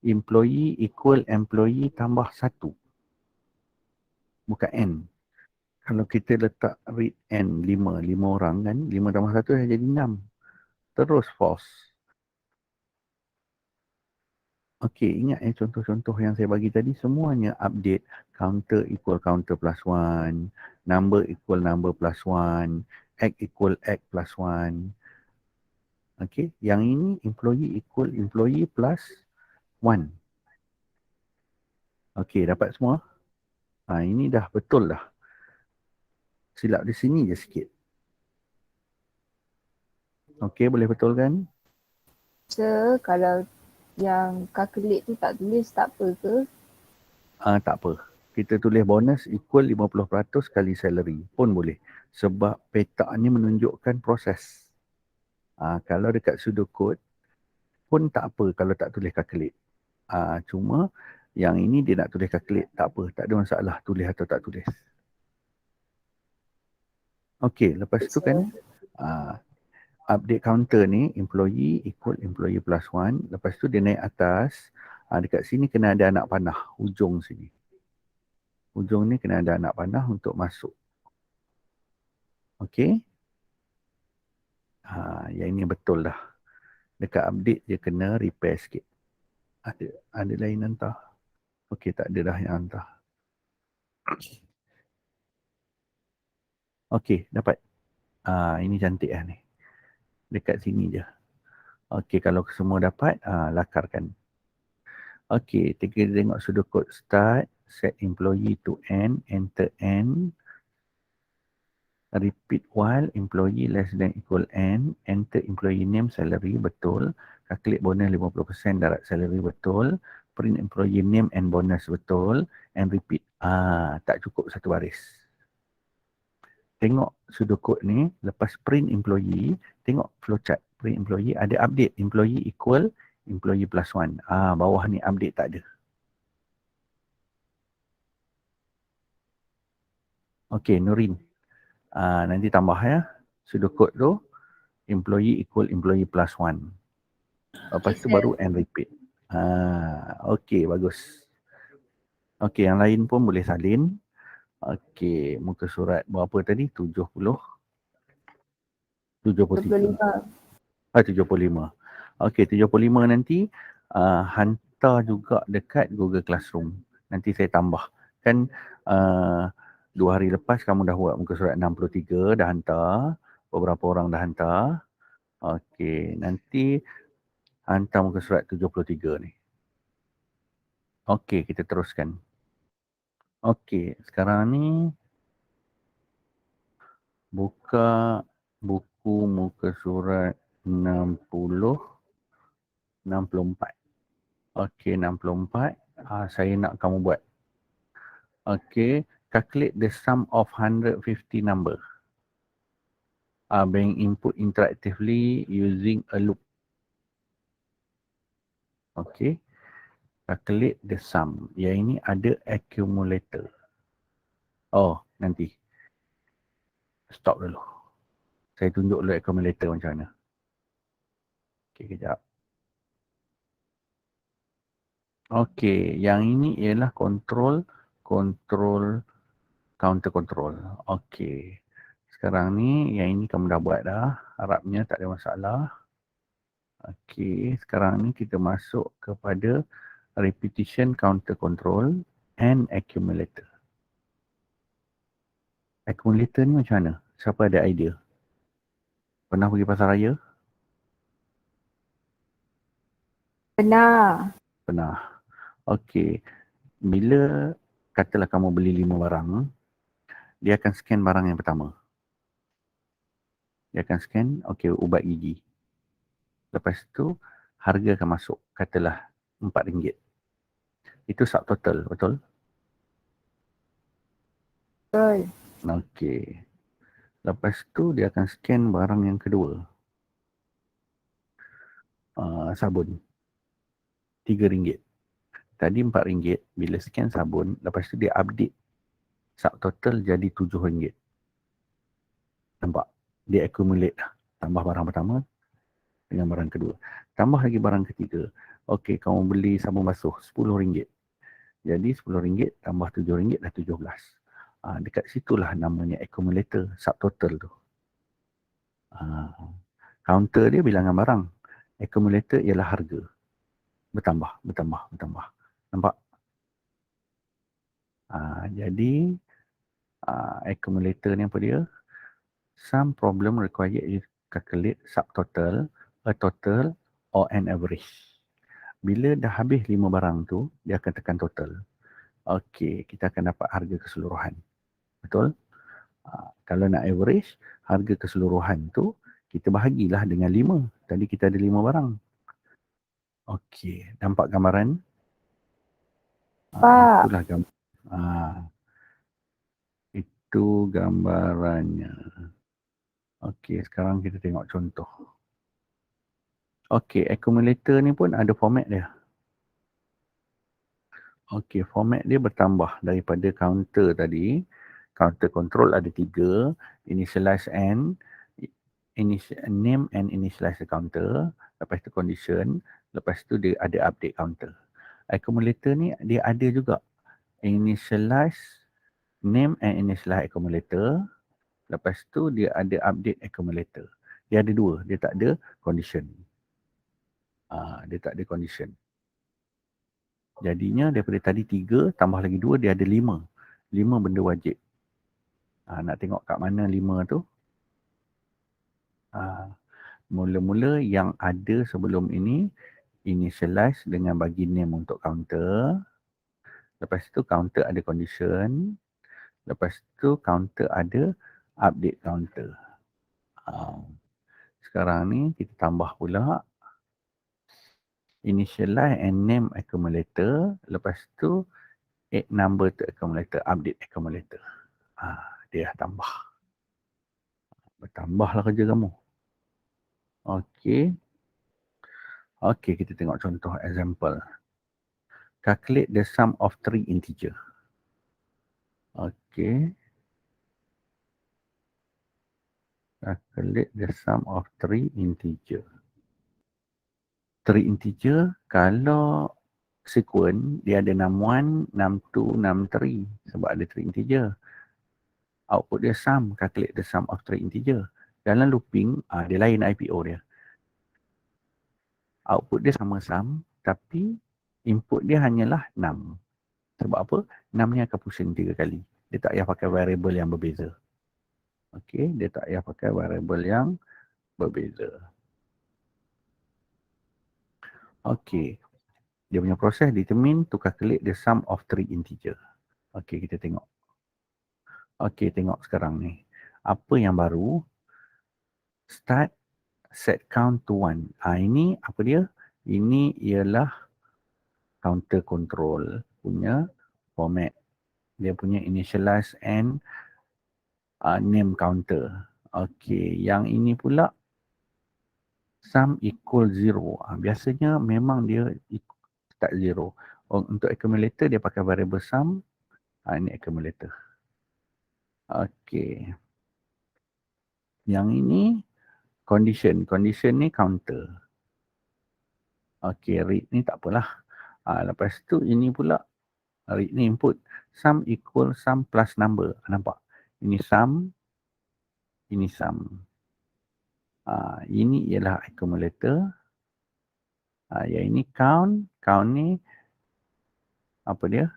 employee equal employee tambah 1. Bukan N. Kalau kita letak read N 5 orang kan, 5 tambah 1 dah jadi 6. Terus false. Okey, ingat contoh-contoh yang saya bagi tadi semuanya update counter equal counter plus 1, number equal number plus 1, X equal X plus 1. Okey, yang ini employee equal employee plus 1. Okey, dapat semua? Ini dah betul dah. Silap di sini je sikit. Okey, boleh betulkan? Sir, kalau yang calculate tu tak tulis tak apa ke? Tak apa. Kita tulis bonus equal 50% kali salary pun boleh. Sebab peta ni menunjukkan proses. Kalau dekat pseudocode pun tak apa kalau tak tulis calculate. Cuma yang ini dia nak tulis calculate. Tak apa, tak ada masalah tulis atau tak tulis. Okey, lepas tu kan update counter ni employee equal employee plus 1. Lepas tu dia naik atas. Dekat sini kena ada anak panah hujung sini. Hujung ni kena ada anak panah untuk masuk. Okey. Yang ini betul dah. Dekat update dia kena repair sikit. Ada lain hantar. Okey, tak ada dah yang hantar. Okey, dapat. Ini cantik lah ni. Dekat sini je. Okey, kalau semua dapat, lakarkan. Okey, kita tengok pseudocode start. Set employee to N. Enter N. Repeat while employee less than equal N. Enter employee name salary, betul. Calculate bonus 50% darat salary, betul. Print employee name and bonus, betul. And repeat. Tak cukup satu baris. Tengok pseudocode ni, lepas print employee, tengok flowchart. Print employee, ada update. Employee equal employee plus 1. Bawah ni update tak ada. Okey, Nurin. Nanti tambah ya. Pseudocode tu, employee equal employee plus 1. Lepas tu baru and repeat. Okey, bagus. Okey, yang lain pun boleh salin. Okey, muka surat berapa tadi? 70. 73. 75. Okey, 75 nanti hantar juga dekat Google Classroom. Nanti saya tambah. Kan 2 hari lepas kamu dah buat muka surat 63, dah hantar. Beberapa orang dah hantar. Okey, nanti hantar muka surat 73 ni. Okey, kita teruskan. Okey, sekarang ni buka buku muka surat 60, 64. Okey, 64. Saya nak kamu buat. Okey, calculate the sum of 150 number. Being input interactively using a loop. Okey, calculate the sum. Yang ini ada accumulator. Nanti. Stop dulu. Saya tunjuk dulu accumulator macam mana. Okey, kejap. Okey, yang ini ialah control, counter control. Okey. Sekarang ni, yang ini kamu dah buat dah. Harapnya tak ada masalah. Okey, sekarang ni kita masuk kepada repetition counter control and accumulator. Accumulator ni macam mana? Siapa ada idea? Pernah pergi pasar raya? Pernah. Okey. Bila katalah kamu beli 5 barang, dia akan scan barang yang pertama. Dia akan scan, okey, ubat gigi. Lepas tu, harga akan masuk. Katalah RM4. Itu subtotal, betul? Betul. Okey. Lepas tu, dia akan scan barang yang kedua. Sabun. RM3. Tadi RM4. Bila scan sabun, lepas tu dia update. Subtotal jadi RM7. Nampak? Dia accumulate lah. Tambah barang pertama, dengan barang kedua. Tambah lagi barang ketiga. Okey, kamu beli sabun basuh RM10. Jadi RM10 tambah RM7 dah RM17. Dekat situlah namanya accumulator, subtotal tu. Counter dia bilangan barang. Accumulator ialah harga. Bertambah. Nampak? Jadi accumulator ni apa dia? Some problem require you calculate subtotal, a total or an average. Bila dah habis 5 barang tu, dia akan tekan total. Okey, kita akan dapat harga keseluruhan. Betul? Kalau nak average, harga keseluruhan tu kita bahagilah dengan 5. Tadi kita ada 5 barang. Okey, nampak gambaran? Pak. Itulah gambar. Itu gambarannya. Okey, sekarang kita tengok contoh. Okey, accumulator ni pun ada format dia. Okey, format dia bertambah daripada counter tadi. Counter control ada 3. Initialize and name and initialize the counter. Lepas tu condition. Lepas tu dia ada update counter. Accumulator ni dia ada juga. Initialize, name and initialize accumulator. Lepas tu dia ada update accumulator. Dia ada 2. Dia tak ada condition. Dia tak ada condition. Jadinya daripada tadi 3 tambah lagi 2 dia ada 5. 5 benda wajib. Nak tengok kat mana 5 tu? Mula-mula yang ada sebelum ini initialize dengan bagi name untuk counter. Lepas tu counter ada condition. Lepas tu counter ada update counter. Sekarang ni kita tambah pula initialize and name accumulator. Lepas tu add number to accumulator, update accumulator. Dia dah tambah. Bertambahlah kerja kamu. Okey. Okey, kita tengok contoh example. Calculate the sum of 3 integer. Okey. Calculate the sum of 3 integer. 3 integer kalau sequence dia ada 61, 62, 63 sebab ada 3 integer. Output dia sum, calculate the sum of 3 integer. Dalam looping, dia lain IPO dia. Output dia sama sum, tapi input dia hanyalah 6. Sebab apa? 6 ni akan pusing 3 kali. Dia tak payah pakai variable yang berbeza. Okey, dia tak payah pakai variable yang berbeza. Okey. Dia punya proses determine to calculate the sum of 3 integer. Okey, kita tengok. Okey, tengok sekarang ni. Apa yang baru? Start set count to 1. Ini apa dia? Ini ialah counter control punya format. Dia punya initialize and name counter. Okey, yang ini pula sum equal 0. Biasanya memang dia start 0. Untuk accumulator dia pakai variable sum. Ini accumulator. Okey. Yang ini condition. Condition ni counter. Okey, read ni tak apalah. Lepas tu ini pula read ni input. Sum equal sum plus number. Nampak? Ini sum. Ini sum. Ini ialah accumulator. Yang ini count. Count ni apa dia?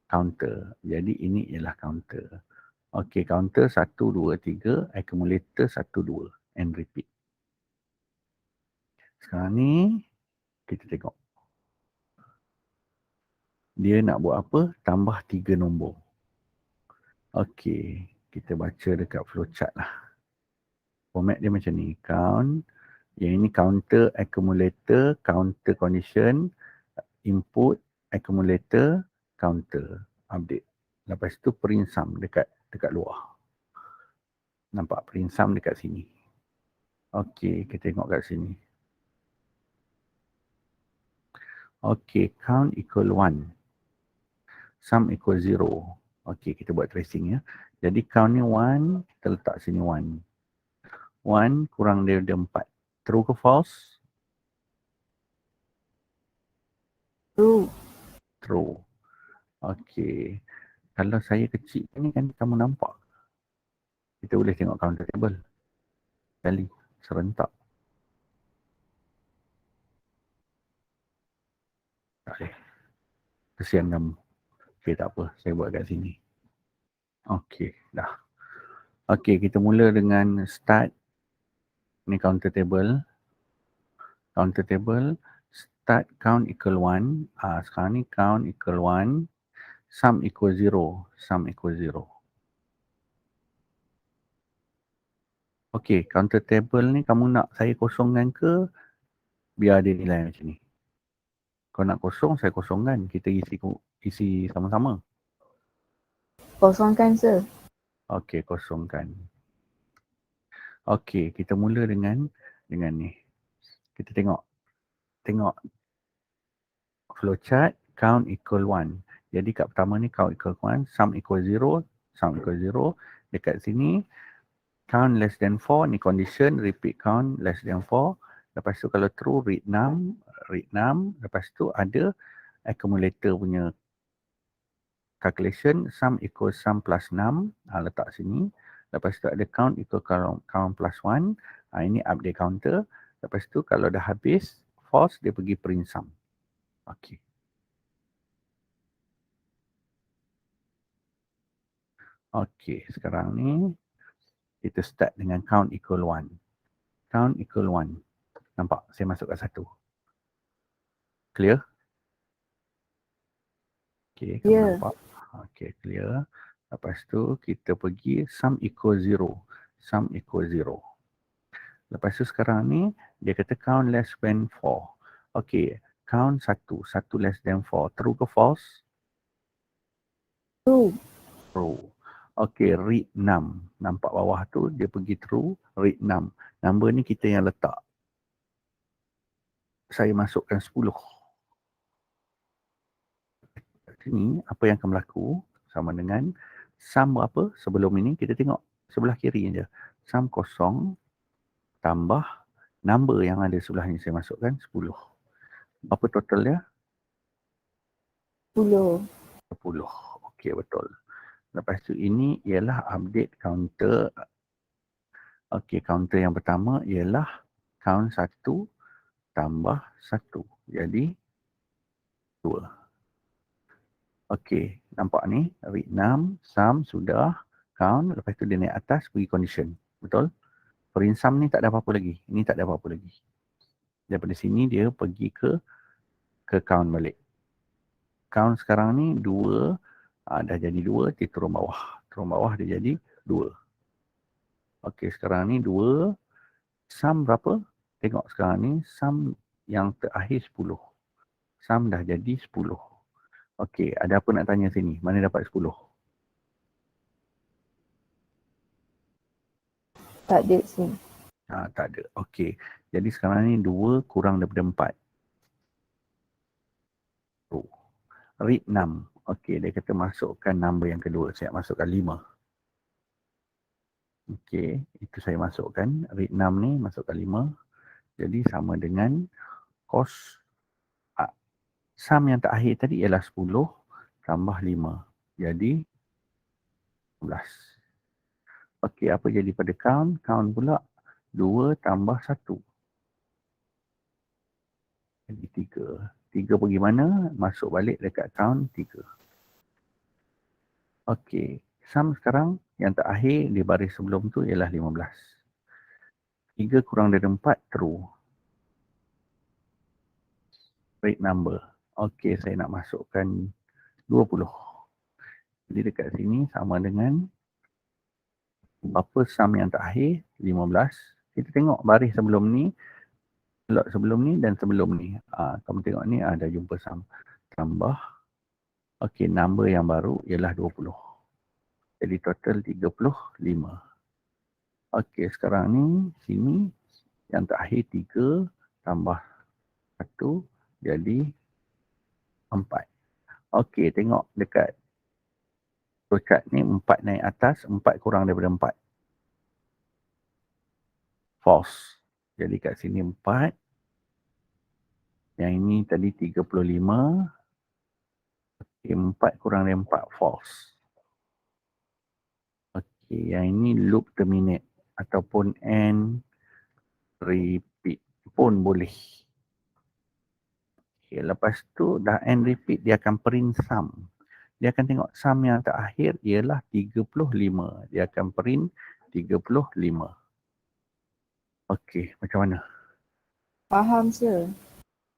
Counter. Jadi ini ialah counter. Okey, counter 1, 2, 3. Accumulator 1, 2. And repeat. Sekarang ni kita tengok. Dia nak buat apa? Tambah 3 nombor. Okey, kita baca dekat flowchart lah. Format dia macam ni. Count. Yang ini counter, accumulator, counter condition, input, accumulator, counter, update. Lepas tu print sum dekat luar. Nampak print sum dekat sini. Okey, kita tengok kat sini. Okey, count equal 1. Sum equal 0. Okey, kita buat tracing ya. Jadi count ni 1, kita letak sini 1. 1 kurang daripada 4. True ke false? True. True. Okey. Kalau saya kecil ni kan kamu nampak. Kita boleh tengok counter table. Sekali. Serentak. Tak boleh. Kesian kamu. Okey, tak apa. Saya buat kat sini. Okey, dah. Okey, kita mula dengan start. Ni counter table. Counter table. Start count equal 1. Sekarang ni count equal 1. Sum equal 0. Sum equal 0. Okey, counter table ni kamu nak saya kosongkan ke biar dia nilai macam ni? Kau nak kosong, saya kosongkan. Kita isi sama-sama. Kosongkan, sir. Okey, kosongkan. Okey, kita mula dengan ni. Kita tengok flowchart count equal 1. Jadi kat pertama ni count equal 1, sum equal 0, sum equal 0. Dekat sini count less than 4 ni condition, repeat count less than 4. Lepas tu kalau true read num. Lepas tu ada accumulator punya calculation, sum equal sum plus 6. Letak sini. Lepas tu ada count equal count plus 1. Ini update counter. Lepas tu kalau dah habis false, dia pergi print sum. Okey. Okey, sekarang ni kita start dengan count equal 1. Count equal 1. Nampak? Saya masuk kat 1. Clear? Okey, kamu nampak? Okey, clear. Lepas tu kita pergi sum equal 0. Sum equal 0. Lepas tu sekarang ni dia kata count less than 4. Okey, count 1. 1 less than 4. True ke false? True. True. Okey, read num. Nampak bawah tu dia pergi true, read num. Number ni kita yang letak. Saya masukkan 10. Sini apa yang akan berlaku sama dengan sum berapa sebelum ini kita tengok sebelah kiri je. Sum kosong tambah number yang ada sebelah ni saya masukkan 10. Apa total dia? 10. 10. Okey, betul. Lepas tu ini ialah update counter. Okey, counter yang pertama ialah count 1 tambah 1. Jadi 2. Okey, nampak ni read num, sum sudah, count, lepas tu dia naik atas pergi condition. Betul? Print sum ni tak ada apa-apa lagi. Ini tak ada apa-apa lagi. Daripada sini dia pergi ke count balik. Count sekarang ni 2, dah jadi 2, dia turun bawah. Turun bawah dia jadi 2. Okey, sekarang ni 2, sum berapa? Tengok sekarang ni sum yang terakhir 10. Sum dah jadi 10. Okey, ada apa nak tanya sini? Mana dapat 10? Tak ada sini. Tak ada. Okey. Jadi sekarang ni 2 kurang daripada 4. Oh. Read 6. Okey, dia kata masukkan number yang kedua. Saya masukkan 5. Okey, itu saya masukkan. Read 6 ni masukkan 5. Jadi sama dengan kos sum yang terakhir tadi ialah 10 tambah 5. Jadi 11. Okey, apa jadi pada count? Count pula 2 tambah 1. Jadi 3. 3 pergi mana? Masuk balik dekat count 3. Okey, sum sekarang yang terakhir di baris sebelum tu ialah 15. 3 kurang dari 4, true. Read number. Okey, saya nak masukkan 20. Jadi dekat sini sama dengan apa sum yang terakhir, 15. Kita tengok baris sebelum ni, sebelum ni dan sebelum ni. Kamu tengok ni ada jumpa sum. Tambah. Okey, number yang baru ialah 20. Jadi total 35. Okey, sekarang ni sini yang terakhir 3 tambah 1 jadi 4. Okey, tengok dekat flowchart ni 4 naik atas, 4 kurang daripada 4. False. Jadi kat sini 4 Yang ini tadi 35. Okay, 4 kurang dari 4 false. Okay, yang ini loop terminate ataupun end repeat pun boleh. Okay, lepas tu dah end repeat, dia akan print sum. Dia akan tengok sum yang terakhir ialah 35. Dia akan print 35. Okey, macam mana? Faham, sir.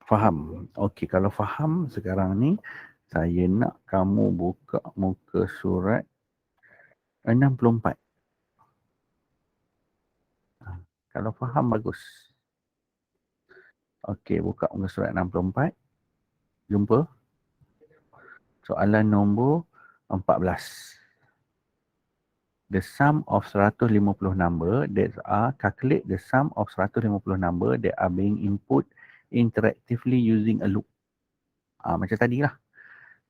Faham? Okey, kalau faham sekarang ni, saya nak kamu buka muka surat 64. Kalau faham, bagus. Okey, buka muka surat 64. Jumpa. Soalan nombor 14. The sum of 150 number that are calculate the sum of 150 number that are being input interactively using a loop. Macam tadi lah.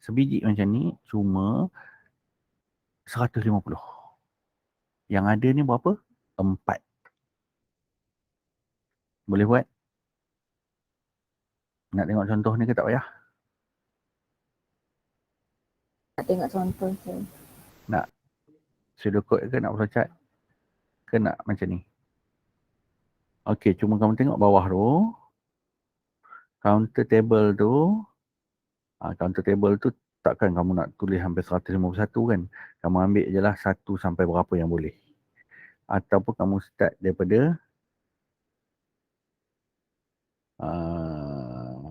Sebiji macam ni cuma 150. Yang ada ni berapa? 4. Boleh buat? Nak tengok contoh ni ke tak payah? Nak tengok contoh, sir. Nak pseudocode ke nak flowchart? Ke nak macam ni? Okey, cuma kamu tengok bawah tu. Counter table tu. Counter table tu takkan kamu nak tulis sampai 151 kan. Kamu ambil je lah 1 sampai berapa yang boleh. Ataupun kamu start daripada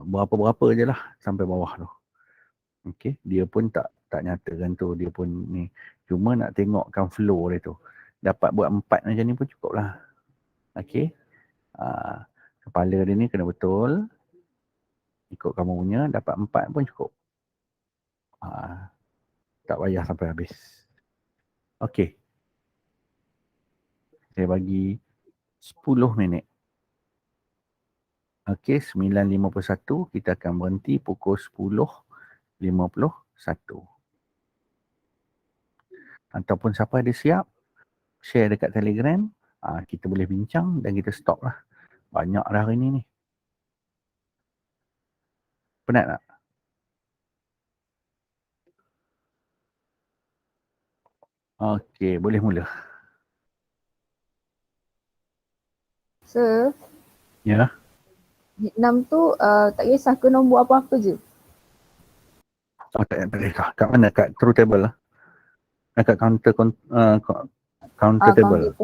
berapa-berapa je lah sampai bawah tu. Okey, dia pun tak nyatakan tu. Dia pun ni. Cuma nak tengokkan flow dia tu. Dapat buat 4 macam ni pun cukup lah. Okey. Kepala dia ni kena betul. Ikut kamu punya, dapat 4 pun cukup. Tak payah sampai habis. Okey. Saya bagi 10 minit. Okey, 9.51 kita akan berhenti pukul 10.51. Ataupun siapa ada siap, share dekat Telegram. Kita boleh bincang dan kita stop lah. Banyak dah hari ni. Penat tak? Okey, boleh mula. Sir, Ya. hit 6 tu tak kisah ke nombor apa-apa je? Tak kisah. Kat mana? Kat true table lah. Kat counter table.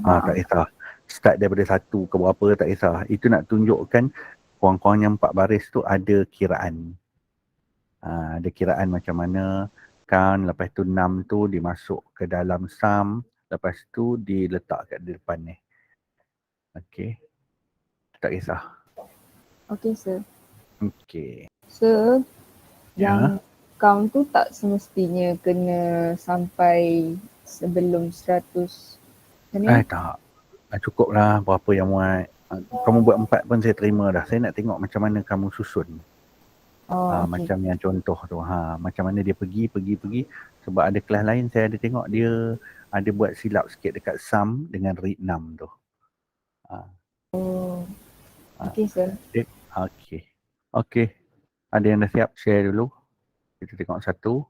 Tak kisah. Start daripada 1 ke berapa tak kisah. Itu nak tunjukkan kurang-kurangnya 4 baris tu ada kiraan. Ada kiraan macam mana count, lepas tu 6 tu dimasuk ke dalam sum, lepas tu diletak kat depan ni. Okey. Tak kisah. Okey, sir. Okey. Sir, Ya. yang count tu tak semestinya kena sampai sebelum 100. Tak. Cukup lah berapa yang muat. Kamu buat 4 pun saya terima dah. Saya nak tengok macam mana kamu susun. Okay. Macam yang contoh tu. Macam mana dia pergi. Sebab ada kelas lain saya ada tengok dia ada buat silap sikit dekat sum dengan read 6 tu. Okey, sir. Okey. Ada yang dah siap? Share dulu. Kita tengok satu.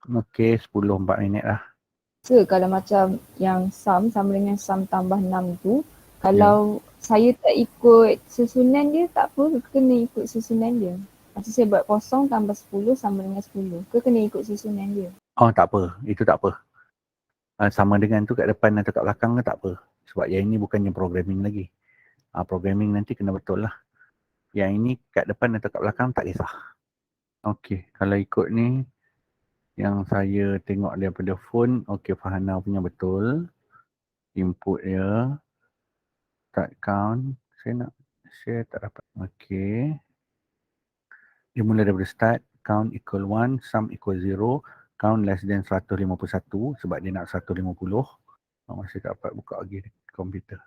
Okey, 10-4 minit lah. Sir, kalau macam yang sum sama dengan sum tambah 6 tu, kalau saya tak ikut susunan dia, tak apa, kena ikut susunan dia. Macam saya buat 0 tambah 10 sama dengan 10. Ke kena ikut susunan dia? Tak apa. Itu tak apa. Sama dengan tu kat depan atau kat belakang ke tak apa. Sebab yang ini bukannya programming lagi. Programming nanti kena betul lah. Yang ini kat depan atau kat belakang tak kisah. Okey, kalau ikut ni yang saya tengok daripada phone, okey Fahana punya betul. Input dia. Start count. Saya nak share tak dapat. Okey. Dia mula daripada start. Count equal 1, sum equal 0. Count less than 151 sebab dia nak 150. Masih tak dapat buka lagi komputer.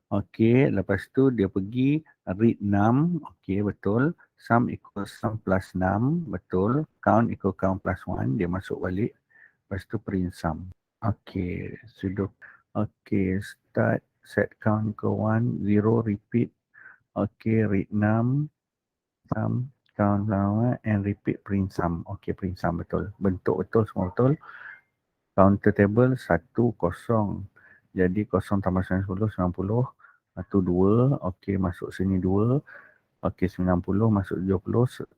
Okey, lepas tu dia pergi read 6. Okey, betul. Sum equal sum plus 6. Betul. Count equal count plus 1. Dia masuk balik. Lepas tu print sum. Okey, sudah. Okey, start. Set count equal 1. 0, repeat. Okey, read 6. Sum, count lama and repeat print sum. Okey, print sum betul. Bentuk betul, semua betul. Counter table 1, 0. Jadi 0 tambah 90, 90. 1, 2. Okey, masuk sini 2. Okey, 90 masuk 70.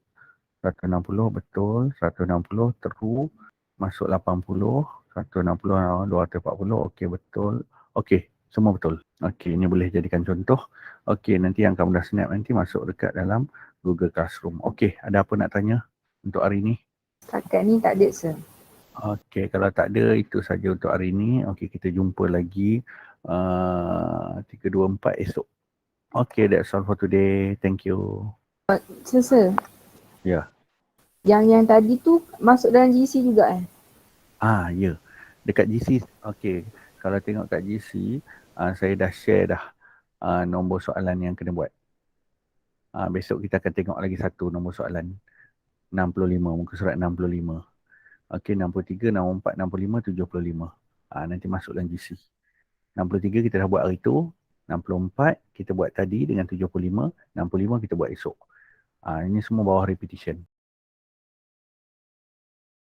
160 betul. 160 true. Masuk 80. 160, 240. Okey, betul. Okey, semua betul. Okey, ini boleh jadikan contoh. Okey, nanti yang kamu dah snap nanti masuk dekat dalam Google Classroom. Okey, ada apa nak tanya untuk hari ni? Setakat ni tak ada sir. Okey, kalau tak ada itu saja untuk hari ini. Okey, kita jumpa lagi 3, 2, 4 esok. Okey, that's all for today. Thank you. Sir. Ya. Yang tadi tu masuk dalam GC juga Ya. Dekat GC, okey. Kalau tengok kat GC, saya dah share dah nombor soalan yang kena buat. Besok kita akan tengok lagi satu nombor soalan. 65, muka surat 65. Okey, 63, 64, 65, 75. Nanti masuk dalam GC. 63 kita dah buat hari tu. 64 kita buat tadi dengan 75. 65 kita buat esok. Ini semua bawah repetition.